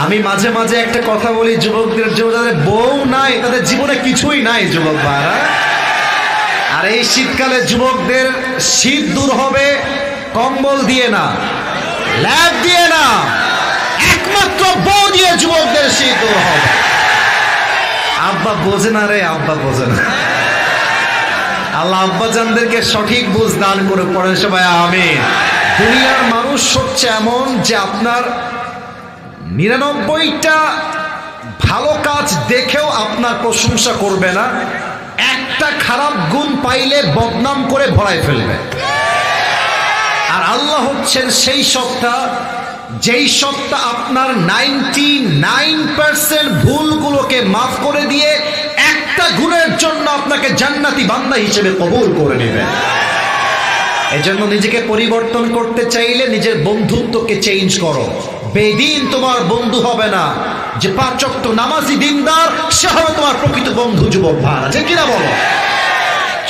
আমি মাঝে মাঝে একটা কথা বলি যুবকদের, যাদের বউ নাই তাদের জীবনে কিছুই নাই যুবক ভাইরা। আর এই শীতকালে যুবকদের শীত দূর হবে কম্বল দিয়ে না, ল্যাব দিয়ে না, একমাত্র বউ দিয়ে যুবকদের শীত দূর হবে। আব্বা বোঝে না রে, আব্বা বোঝে না। আল্লাহ আব্বাজানদেরকে সঠিক বুঝ দান করে পড়েন সবাই আমিন। দুনিয়ার মানুষ হচ্ছে এমন যে আপনার 99টা ভালো কাজ দেখেও আপনার প্রশংসা করবে না, একটা খারাপ গুণ পাইলে বদনাম করে ভরায় ফেলবে। আর আল্লাহ হচ্ছেন সেই সত্তা যেই সত্তা আপনার 99% ভুলগুলোকে মাফ করে দিয়ে একটা গুণের জন্য আপনাকে জান্নাতি বান্দা হিসেবে কবুল করে নেবেন। এজন্য নিজেকে পরিবর্তন করতে চাইলে নিজের বন্ধুত্বকে চেঞ্জ করো। বেদিন তোমার বন্ধু হবে না, যে 5 ওয়াক্ত নামাজি দিনদার সে হবে তোমার প্রকৃত বন্ধু। যুবক ভাইরা ঠিক কিনা বলো?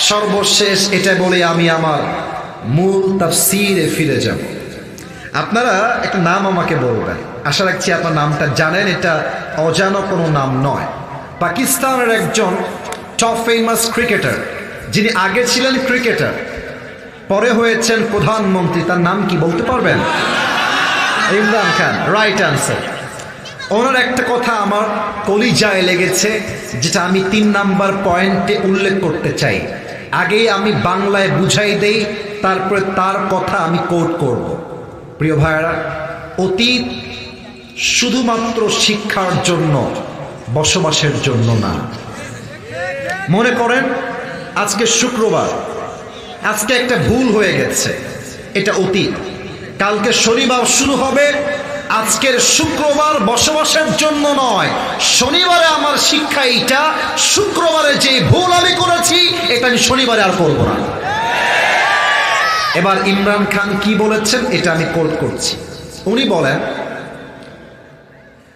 সর্বশেষ এটা বলে আমি আমার মূল তাফসীরে ফিরে যাব। আপনারা একটা নাম আমাকে বলবেন, আশা রাখছি আপনার নামটা জানেন, এটা অজানা কোনো নাম নয়। পাকিস্তানের একজন টপ ফেমাস ক্রিকেটার, যিনি আগে ছিলেন ক্রিকেটার, পরে হয়েছেন প্রধানমন্ত্রী, তার নাম কি বলতে পারবেন? Imran Khan, right answer. ওনার একটা কথা আমার কলিজায় লেগেছে, যেটা আমি 3 নাম্বার পয়েন্টে উল্লেখ করতে চাই। আগেই আমি বাংলায় বুঝাই দেই, তারপরে তার কথা আমি কোট করব। প্রিয় ভাইরা, অতীত শুধুমাত্র শিক্ষার জন্য, বসবাসের জন্য না। মনে করেন আজকে শুক্রবার, আজকে একটা ভুল হয়ে গেছে, এটা অতীত। কালকে শনিবার শুরু হবে, আজকের শুক্রবার বসবাসের জন্য নয়, শনিবারে আমার শিক্ষা এইটা, শুক্রবারে যে ভুল আমি করেছি এটা আমি শনিবারে আর করব না। এবার ইমরান খান কি বলেছেন এটা আমি কোট করছি। উনি বলেন,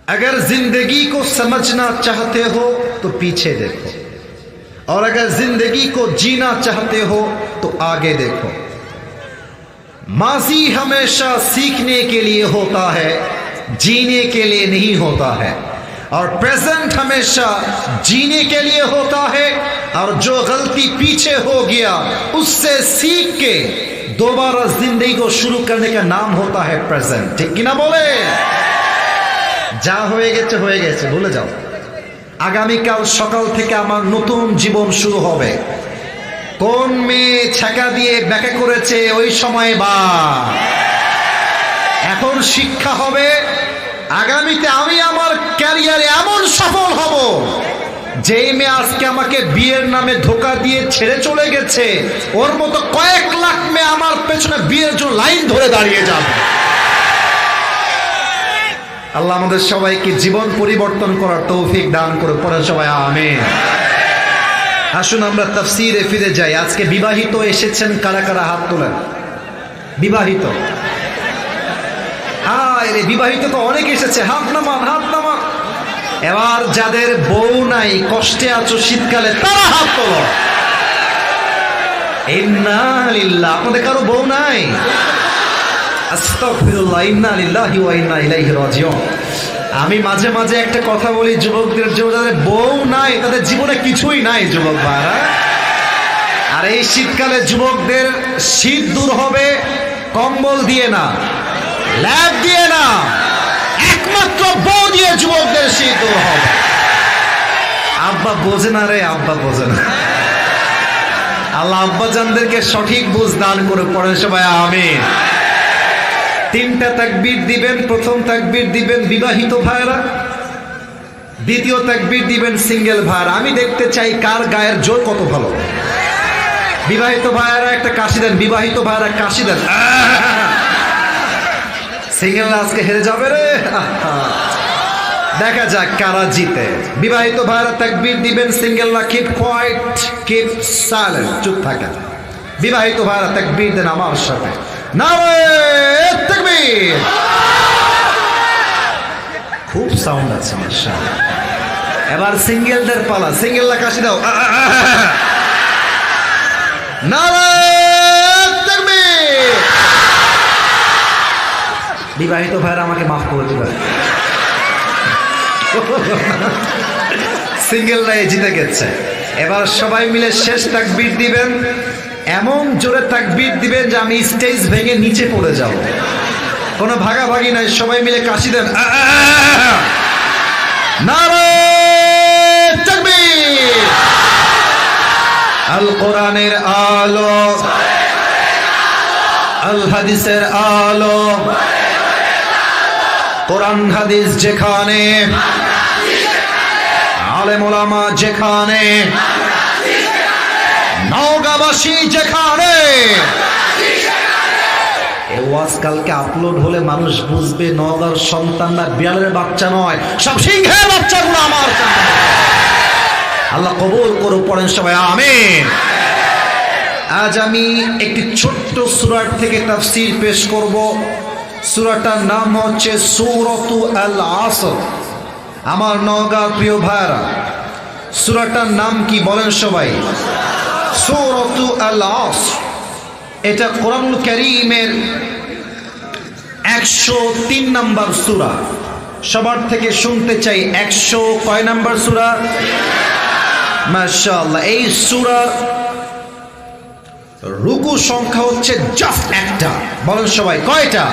अगर जिंदगी को समझना चाहते हो तो पीछे देखो, और अगर जिंदगी को जीना चाहते हो तो आगे देखो। माजी हमेशा सीखने के लिए होता है, जीने के लिए नहीं होता है, और प्रेजेंट हमेशा जीने के लिए होता है, और जो गलती पीछे हो गया उससे सीख के दोबारा जिंदगी को शुरू करने का नाम होता है प्रेजेंट। ठीक कि ना बोले? যা হয়ে গেছে ভুলে যাও। আগামীকাল সকাল থেকে আমার নতুন জীবন শুরু হবে। কোন মেয়ে ছাকা দিয়ে ব্যাকে করেছে ওই সময় বা এখন শিক্ষা হবে, আগামীতে আমি আমার ক্যারিয়ারে এমন সফল হব, যেই মেয়ে আজকে আমাকে বিয়ের নামে ধোকা দিয়ে ছেড়ে চলে গেছে, ওর মতো কয়েক লাখ মেয়ে আমার পেছনে বিয়ের জন্য লাইন ধরে দাঁড়িয়ে যাবে। আল্লাহ আমাদের সবাইকে জীবন পরিবর্তন করার তৌফিক দান করে পড়ে সবাই আমিন। আসুন আমরা তাফসীরে ফিরে যাই। আজকে বিবাহিত এসেছেন কারা কারা হাত তোলেন? বিবাহিত, হায় রে, বিবাহিত তো অনেক এসেছে, হাত নামান, হাত নামান। এবার যাদের বউ নাই, কষ্টে আছো শীতকালে, তারা হাত তোলো। ইন্না লিল্লাহ। আপনাদের কারো বউ নাই? আস্তাগফিরুল্লাহ, ইন্না লিল্লাহি ওয়া ইন্না ইলাইহি রাজিউন। আমি মাঝে মাঝে একটা কথা বলি যুবকদের, যাদের বউ নাই তাদের জীবনে কিছুই নাই যুবক ভাইরা। আর এই শীতকালে যুবকদের শীত দূর হবে কম্বল দিয়ে না, ল্যাব দিয়ে না, একমাত্র বউ দিয়ে যুবকদের শীত দূর হবে। আব্বা বোঝে না রে, আব্বা বোঝে না। আল্লাহ আব্বাজানদেরকে সঠিক বুঝ দান করে পড়েন সবাই আমিন। 3টা তাকবীর দিবেন। প্রথম তাকবীর দিবেন বিবাহিত ভাইরা, দ্বিতীয় তাকবীর দিবেন সিঙ্গেল ভাইরা। আমি দেখতে চাই কার গায়ের জোর কত ভালো। বিবাহিত ভাইরা একটা কাশি দেন, বিবাহিত ভাইরা কাশি দেন। সিঙ্গেলরা আজকে হেরে যাবে রে। দেখা যাক কারা জিতে। বিবাহিত ভাইরা তাকবীর দিবেন, সিঙ্গেলরা কিপ কোয়াইট, কিপ সাইলেন্ট, চুপ থাকেন। বিবাহিত ভাইরা তাকবীর দেন আমার সাথে, নারে তাকবীর। খুব সাউন্ড আছে মাশাআল্লাহ। এবার সিঙ্গেলদের পালা, সিঙ্গেলরা কাশি দাও। নারে তাকবীর। বিবাহিত ভাইরা আমাকে মাফ করে দিবেন। সিঙ্গেলরাই জিতে গেছে। এবার সবাই মিলে শেষ তাকবীর দিবেন, এমন জোরে তাকবীর দিবেন যে আমি স্টেজ ভেঙে নিচে পড়ে যাব। কোনো ভাগাভাগি নাই, সবাই মিলে কাশি দেন। নারে তাকবীর। আল কোরআনের আলো, আল হাদিসের আলো, কোরআন হাদিস যেখানে, আলেম ওলামা যেখানে, নওগাঁবাসী যেখানে। এই ওয়াজ কালকে আপলোড হলে মানুষ বুঝবে নওগাঁর সন্তানরা বিড়ালের বাচ্চা নয়, সব সিংহের বাচ্চাগুলো আমার। আল্লাহ কবুল করুন, পড়েন সবাই আমিন। আজ আমি একটি ছোট্ট সূরা থেকে তাফসীর পেশ করব। সূরাটার নাম হচ্ছে সূরাতু আল আসর। আমার নওগাঁর প্রিয় ভাইরা, সূরাটার নাম কি বলেন সবাই? সূরাতু আল আসর। এটা কোরআনুল কারীমের 103 নম্বর সূরা। সবার থেকে শুনতে চাই 100 কয় নম্বর সূরা? মাশাআল্লাহ। এই সূরা রুকু সংখ্যা হচ্ছে জাস্ট একটা। বলেন সবাই কয়টা?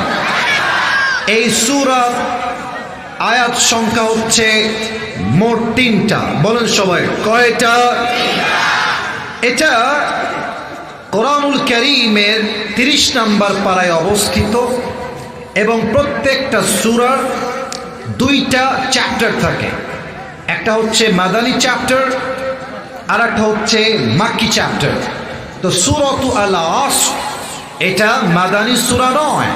এই সূরা আয়াত সংখ্যা হচ্ছে মোট 3টা। বলেন সবাই কয়টা? এটা কোরআনুল কারীমের 30 নম্বর পারায় অবস্থিত এবং প্রত্যেকটা সূরার 2টা চ্যাপ্টার থাকে। একটা হচ্ছে মাদানী চ্যাপ্টার আর একটা হচ্ছে মাক্কি চ্যাপ্টার। তো সূরাতু আল আসর এটা মাদানী সূরা নয়,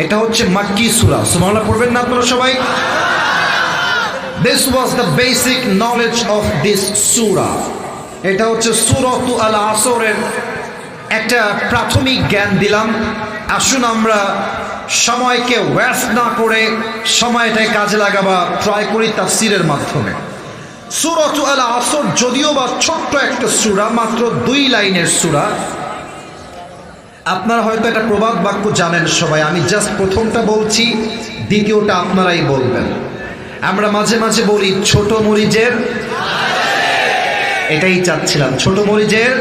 এটা হচ্ছে মাক্কি সূরা। সুবহানাল্লাহ পড়বেন না আপনারা সবাই? This was the basic knowledge of this surah. এটা হচ্ছে সূরাতু আল আসরের একটা প্রাথমিক জ্ঞান দিলাম। আসুন আমরা সময়কে ওয়েস্ট না করে সময়টাকে কাজে লাগাবা ট্রাই করি তাফসীরের মাধ্যমে। সূরাতু আল আসর যদিও বা ছোট্ট একটা সূরা, মাত্র 2 লাইনের সূরা। আপনারা হয়তো এটা প্রবাদ বাক্য জানেন সবাই, আমি জাস্ট প্রথমটা বলছি, দ্বিতীয়টা আপনারাই বলবেন। আমরা মাঝে মাঝে বলি ছোট মরিচের, এটাই চাচ্ছিলাম, ছোট মরিচের।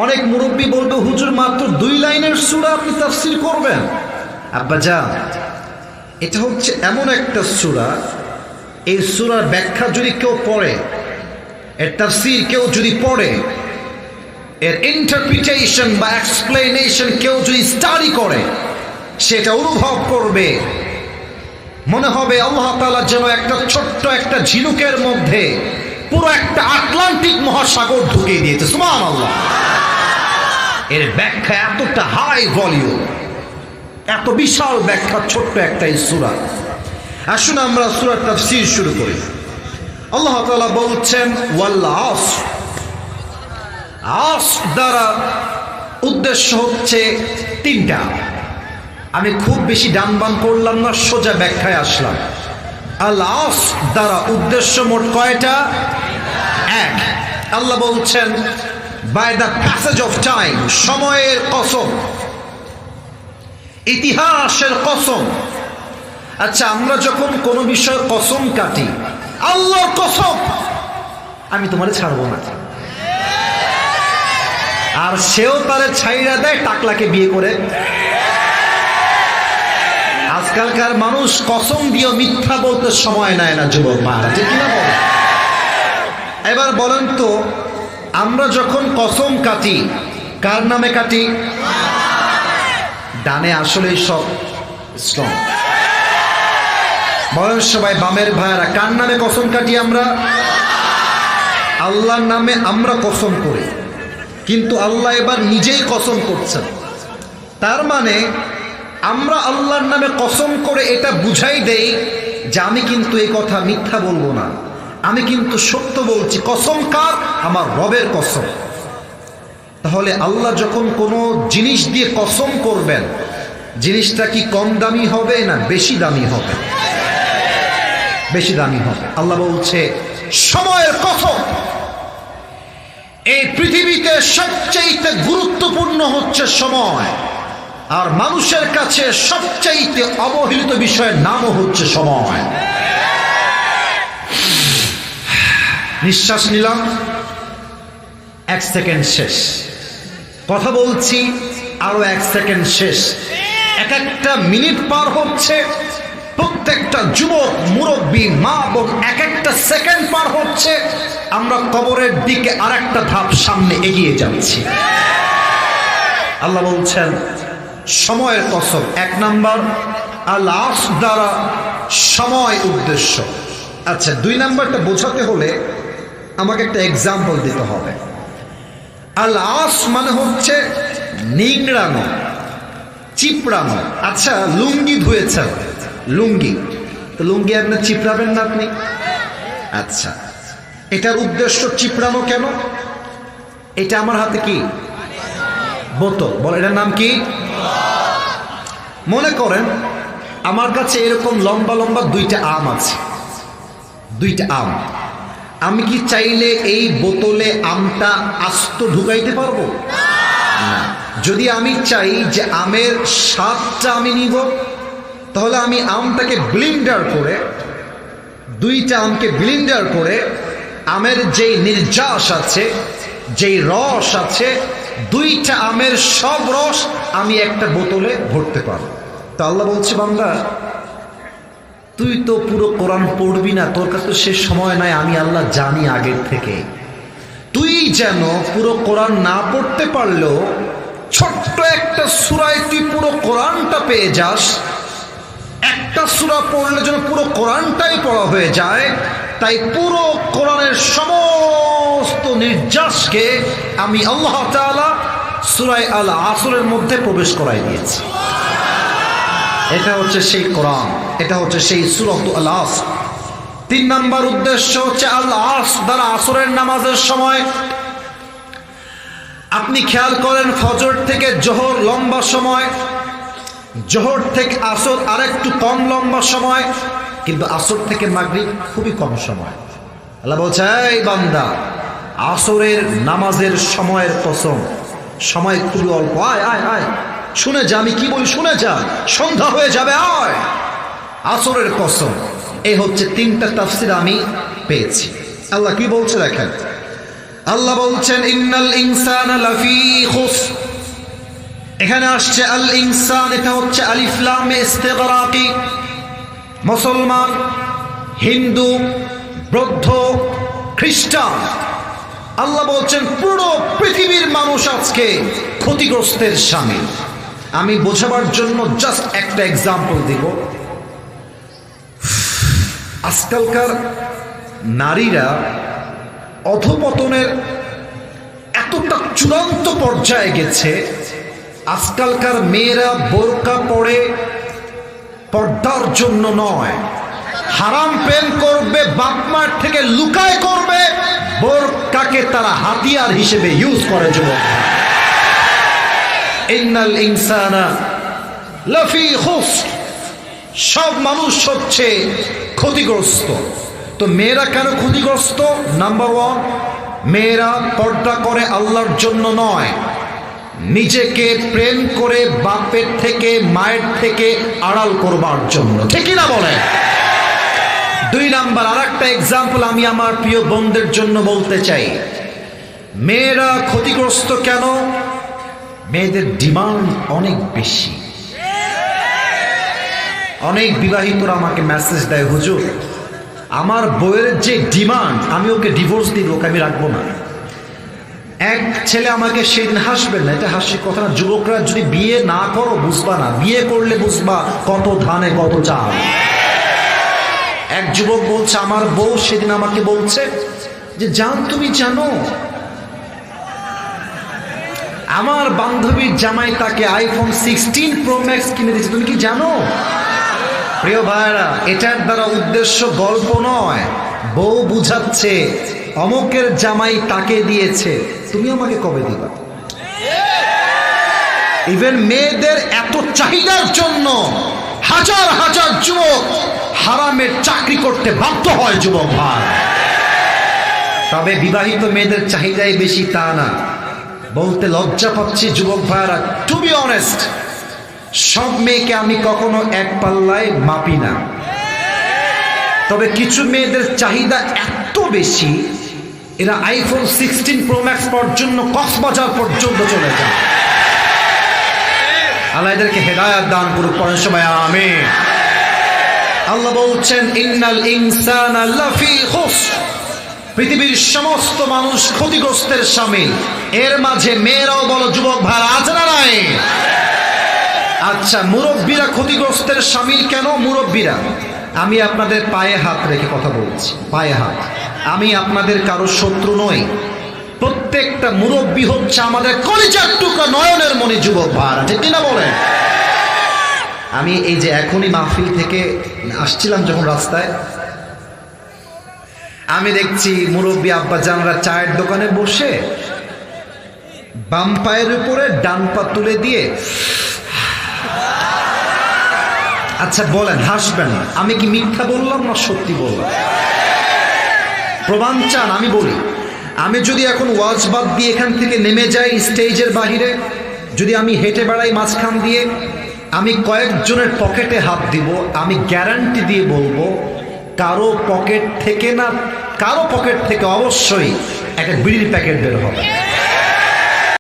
অনেক মুরব্বী বলবে হুজুর মাত্র 2 লাইনের সূরা আপনি তাফসীর করবেন। আব্বাজান, এটা হচ্ছে এমন একটা সূরা, এই সূরার ব্যাখ্যা যদি কেউ পড়ে, এর তাফসীর কেউ যদি পড়ে, এর ইন্টারপ্রিটেশন বা এক্সপ্লেনেশন কেউ যদি স্টাডি করে, সেটা অনুভব করবে মনে হবে আল্লাহ তাআলা যেন একটা ছোট্ট একটা ঝিনুকের মধ্যে পুরো একটা আটলান্টিক মহাসাগর ঢুকিয়ে দিয়েছে। সুবহানাল্লাহ। এর ব্যাখ্যা এতটা হাই ভলিউম, এত বিশাল ব্যাখ্যা ছোট্ট একটা এই সূরা। আসুন আমরা সূরার তাফসীর শুরু করি। আল্লাহ তাআলা বলছেন ওয়াল আসর। আসর দ্বারা উদ্দেশ্য হচ্ছে 3টা। আমি খুব বেশি ডান বাম করলাম না, সোজা ব্যাখ্যায় আসলাম। আল আসর দ্বারা উদ্দেশ্য মোট কয়টা? 1। আল্লাহ বলছেন by the passage of time, সময়ের কসম, ইতিহাসের কসম। আচ্ছা, আমরা যখন কোনো বিষয় কসম কাটি, আল্লাহর কসম আমি তোমারে ছাড়বো না, আর সেও তারে ছাইড়া দেয় টাকলাকে বিয়ে করে। আজকালকার মানুষ কসম দিয়েও মিথ্যা বলতে সময় নেয় না, যুবক মারা, ঠিক কিনা বলে? এবার বলেন তো, আমরা যখন কসম কাটি কার নামে কাটি? ডানে আসলেই সব স্ট্রং। বলেন সবাই বামের ভাইয়েরা, কার নামে কসম কাটি আমরা? আল্লাহর নামে আমরা কসম করি, কিন্তু আল্লাহ এবার নিজেই কসম করছেন। তার মানে আমরা আল্লাহর নামে কসম করে এটা বুঝাই দেই যে আমি কিন্তু এই কথা মিথ্যা বলবো না, আমি কিন্তু সত্য বলছি। কসম কার? আমার রবের কসম। তাহলে আল্লাহ যখন কোনো জিনিস দিয়ে কসম করবেন, জিনিসটা কি কম দামি হবে না বেশি দামি হবে? বেশি দামি হবে। আল্লাহ বলছে সময়ের কসম। এই পৃথিবীতে সবচাইতে গুরুত্বপূর্ণ হচ্ছে সময়, আর মানুষের কাছে সবচাইতে অবহেলিত বিষয়ের নামও হচ্ছে সময়। নিঃশ্বাস নিলাম, 1 সেকেন্ড শেষ, কথা বলছি আরো 1 সেকেন্ড শেষ, এক একটা মিনিট পার হচ্ছে, প্রত্যেকটা যুবক মুরব্বী মা বোন এক একটা সেকেন্ড পার হচ্ছে, আমরা কবরের দিকে আর একটা ধাপ সামনে এগিয়ে যাচ্ছি। আল্লাহ বলছেন সময়ের কসম, 1 নাম্বার আল আসর দ্বারা সময় উদ্দেশ্য। আচ্ছা, 2 নাম্বারটা বোঝাতে হলে আমাকে একটা এক্সাম্পল দিতে হবে। আল আসর মানে হচ্ছে নিংড়ানো, চিপড়ানো। আচ্ছা, লুঙ্গি ধুয়েছেন, লুঙ্গি তো লুঙ্গি আপনি চিপড়াবেন না আপনি? আচ্ছা, এটার উদ্দেশ্য চিপড়ানো কেন? এটা আমার হাতে কি বোতল, বল এটার নাম কি? মনে করেন আমার কাছে এরকম লম্বা লম্বা 2টা আম আছে, 2টা আম। আমি কি চাইলে এই বোতলে আমটা আস্ত ঢুকাইতে পারবো না? যদি আমি চাই যে আমের স্বাদটা আমি নিব, তাহলে আমি আমটাকে ব্লেন্ডার করে, 2টা আমকে ব্লেন্ডার করে আমের যেই নির্যাস আছে, যেই রস আছে, 2টা আমের সব রস আমি একটা বোতলে ভরতে পারবো। তা আল্লাহ বলছে, বান্দা তুই তো পুরো কোরআন পড়বি না, তোর কাছে সে সময় নাই, আমি আল্লাহ জানি আগের থেকে। তুই যেন পুরো কোরআন না পড়তে পারলেও ছোট্ট একটা সূরায় তুই পুরো কোরআনটা পেয়ে যাস। একটা সূরা পড়লে যেন পুরো কোরআনটাই পড়া হয়ে যায়। তাই পুরো কোরআনের সমস্ত নির্যাসকে আমি আল্লাহ তাআলা সূরা আল আসরের মধ্যে প্রবেশ করাই দিয়েছি। এটা হচ্ছে সেই কোরআন, এটা হচ্ছে সেই সূরাত আল আসর। 3 নাম্বার উদ্দেশ্য হচ্ছে আল আসর দ্বারা আসরের নামাজের সময়। আপনি খেয়াল করেন, ফজর থেকে জোহর লম্বা সময়, জোহর থেকে আসর আরেকটু কম লম্বা সময়, কিন্তু আসর থেকে মাগরিব খুবই কম সময়। আল্লাহ বলছে, এই বান্দা আসরের নামাজের সময়ের কসম, সময় খুবই অল্প, আয় আয় আয় শুনে যা, আমি কি বলি শুনে যা, সন্ধ্যা হয়ে যাবে, আয়। আসরের কসম। এই হচ্ছে 3টা তাফসীর আমি পেয়েছি। আল্লাহ কি বলছে দেখেন, আল্লাহ বলছেন ইন্নাল ইনসানা লাফি খুসর। এখানে আসছে আল ইনসান, এটা হচ্ছে আলিফ লাম ইস্তিগরাকি। মুসলমান, হিন্দু, বৌদ্ধ, খ্রিস্টান, আল্লাহ বলছেন পুরো পৃথিবীর মানুষ আজকে ক্ষতিগ্রস্তের শামিল। আমি বোঝাবার জন্য জাস্ট একটা এক্সাম্পল দিব। আজকালকার নারীরা অধপতনের এতটা চূড়ান্ত পর্যায়ে গেছে, আজকালকার মেয়েরা বোরকা পরে পর্দার জন্য নয়, হারাম প্রেম করবে, বাপ মার থেকে লুকায় করবে, বোরকাকে তারা হাতিয়ার হিসেবে ইউজ করে। যুবক, ইন্নাল ইনসানা লাফি খুসর, সব মানুষ হচ্ছে ক্ষতিগ্রস্ত। তো মেয়েরা কেন ক্ষতিগ্রস্ত? নাম্বার 1, মেয়েরা পর্দা করে আল্লাহর জন্য নয়, নিজেকে প্রেম করে বাপের থেকে মায়ের থেকে আড়াল করবার জন্য। ঠিক না বলে? 2 নাম্বার আরেকটা এক্সাম্পল আমি আমার প্রিয় বোনদের জন্য বলতে চাই। মেয়েরা ক্ষতিগ্রস্ত কেন? মেয়েদের ডিমান্ড অনেক বেশি। অনেক বিবাহিতরা আমাকে মেসেজ দেয়, হুজুর আমার বউয়ের যে ডিমান্ড, আমি ওকে ডিভোর্স দিব, ওকে আমি রাখবো না। এক ছেলে আমাকে সেদিন, হাসবেন না, এটা হাসি কথা না, যুবকরা যদি বিয়ে না করো বুঝবা না, বিয়ে করলে বুঝবা কত ধানে কত চাল। এক যুবক বলছে, আমার বউ সেদিন আমাকে বলছে যে জান তুমি জানো আমার বান্ধবীর জামাই তাকে আইফোন 16 প্রো ম্যাক্স কিনে দিয়েছে, তুমি কি জানো? প্রিয় ভাইরা, এটার দ্বারা উদ্দেশ্য গল্প নয়, বউ বুঝাচ্ছে অমুকের জামাই তাকে দিয়েছে, তুমি আমাকে কবে দিবা? ইভেন মেয়েদের এত চাহিদার জন্য হাজার হাজার যুবক হারামের চাকরি করতে বাধ্য হয়। যুবক ভাই, তবে বিবাহিত মেয়েদের চাহিদাই বেশি তা না, বলতে লজ্জা পাচ্ছি যুবক ভাইরা, টু বি অনেস্ট, সব মেয়েকে আমি কখনো এক পাল্লায় মাপি না। তবে কিছু মেয়েদের চাহিদা এত বেশি, এরা আইফোন 16 প্রো ম্যাক্স পর্যন্ত কক্সবাজার পর্যন্ত চলে যায়। আল্লাহ এদেরকে হেদায়াত দান করুক, পরের সময় আমিন। আল্লাহ বলছেন ইন্নাল ইনসানা লাফি খুসর, পৃথিবীর সমস্ত মানুষ ক্ষতিগ্রস্তের শামিল। এর মাঝে মেয়েরাও বলো, যুবক ভাই আছে না নাই? আচ্ছা, মুরব্বীরা ক্ষতিগ্রস্তের শামিল কেন? মুরব্বীরা, আমি আপনাদের পায়ে হাত রেখে কথা বলছি, পায়ে হাত। আমি আপনাদের কারো শত্রু নই। প্রত্যেকটা মুরব্বী হচ্ছে আমাদের কলিজার টুকরা, নয়নের মণি। যুবক ভাইরা ঠিক কিনা বলেন? আমি এই যে এখনই মাহফিল থেকে আসছিলাম, যখন রাস্তায় আমি দেখছি মুরব্বী আব্বা জানরা চায়ের দোকানে বসে বাম পায়ের উপরে ডান পা তুলে দিয়ে, আচ্ছা বলেন, হাসবেন না, আমি কি মিথ্যা বললাম না সত্যি বললাম? প্রমাণ চান? আমি বলি, আমি যদি এখন ওয়াজ বাদ দিয়ে এখান থেকে নেমে যাই স্টেজের বাহিরে, যদি আমি হেঁটে বেড়াই মাঝখান দিয়ে, আমি কয়েকজনের পকেটে হাত দিব, আমি গ্যারান্টি দিয়ে বলবো কারো পকেট থেকে না, কারো পকেট থেকে অবশ্যই একটা বিড়ির প্যাকেট বের হবে।